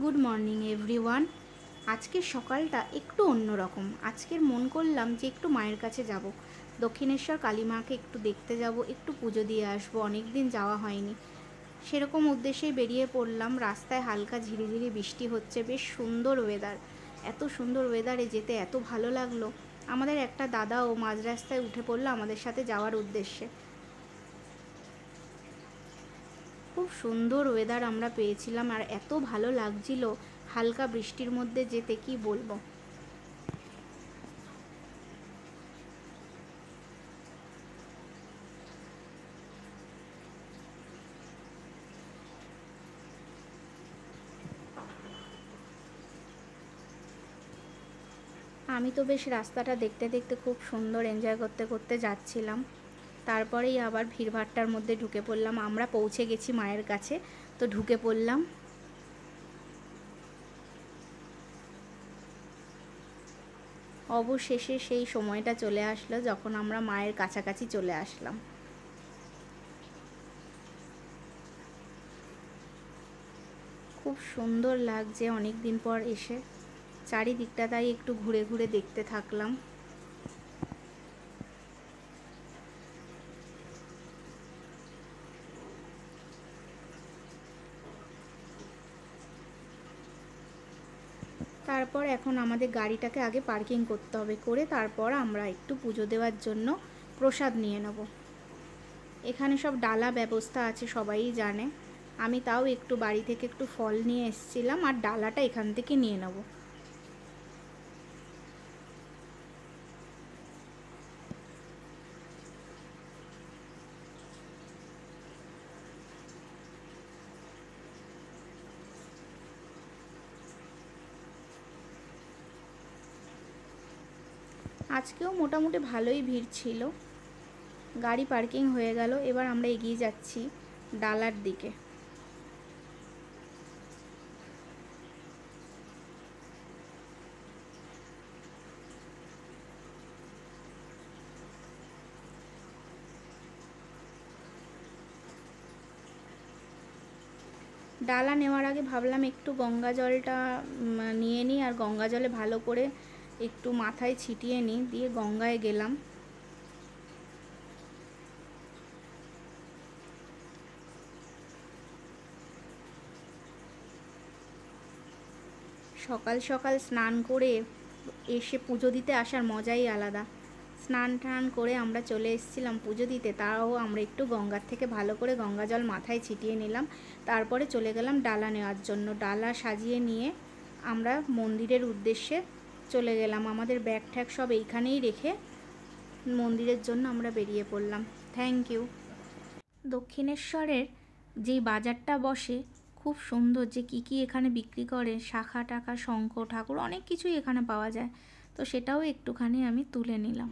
Good morning everyone. আজকের সকালটা একটু অন্যরকম। আজকের মন করলাম যে একটু মায়ের কাছে যাব, দক্ষিণেশ্বর কালী মাকে একটু দেখতে যাব, একটু পুজো দিয়ে আসবো, অনেক দিন যাওয়া হয়নি। সেরকম উদ্দেশ্যেই বেরিয়ে পড়লাম। রাস্তায় হালকা ঝিরিঝিরি বৃষ্টি হচ্ছে, বেশ সুন্দর ওয়েদার। এত সুন্দর ওয়েদারে যেতে এত ভালো লাগলো। আমাদের একটা দাদাও মাঝ রাস্তায় উঠে পড়লো আমাদের সাথে যাওয়ার উদ্দেশ্যে। খুব সুন্দর ওয়েদার আমরা পেয়েছিলাম আর এত ভালো লাগছিল হালকা বৃষ্টির মধ্যে যেতে, কি বলবো। আমি তো বেশ রাস্তাটা দেখতে দেখতে খুব সুন্দর এনজয় করতে করতে যাচ্ছিলাম। তারপরেই আবার ভিড়ভাট্টার মধ্যে ঢুকে পড়লাম। আমরা পৌঁছে গেছি মায়ের কাছে, তো ঢুকে পড়লাম। অবশেষে সেই সময়টা চলে আসলো যখন আমরা মায়ের কাছাকাছি চলে আসলাম। খুব সুন্দর লাগছে অনেক দিন পর এসে। চারিদিকটা তাই একটু ঘুরে ঘুরে দেখতে থাকলাম। তারপর এখন আমাদের গাড়িটাকে আগে পার্কিং করতে হবে, করে তারপর আমরা একটু পুজো দেওয়ার জন্য প্রসাদ নিয়ে নেব। এখানে সব ডালা ব্যবস্থা আছে, সবাই জানে। আমি তাও একটু বাড়ি থেকে একটু ফল নিয়ে এসেছিলাম, আর ডালাটা এখান থেকে নিয়ে নেব। আজকেও মোটামুটি ভালোই ভিড় ছিল। গাড়ি পার্কিং হয়ে গেল, এবার আমরা এগিয়ে যাচ্ছি ডালার দিকে। ডালা নেওয়ার আগে ভাবলাম একটু গঙ্গা জলটা নিয়ে নিই, আর গঙ্গা জলে ভালো করে একটু মাথায় ছিটিয়ে নিই, দিয়ে গঙ্গায় গেলাম। সকাল সকাল স্নান করে এসে পুজো দিতে আসার মজাই আলাদা। স্নান টান করে আমরা চলে এসেছিলাম পুজো দিতে, তাও আমরা একটু গঙ্গার থেকে ভালো করে গঙ্গা জল মাথায় ছিটিয়ে নিলাম। তারপরে চলে গেলাম ডালা নেওয়ার জন্য। ডালা সাজিয়ে নিয়ে আমরা মন্দিরের উদ্দেশ্যে চলে গেলাম। আমাদের ব্যাগ ট্যাগ সব এইখানেই রেখে মন্দিরের জন্য আমরা বেরিয়ে পড়লাম। Thank you. দক্ষিণেশ্বরের যেই বাজারটা বসে, খুব সুন্দর, যে কী কী এখানে বিক্রি করে, শাঁখা টাকা, শঙ্খ ঠাকুর, অনেক কিছুই এখানে পাওয়া যায়। তো সেটাও একটুখানি আমি তুলে নিলাম।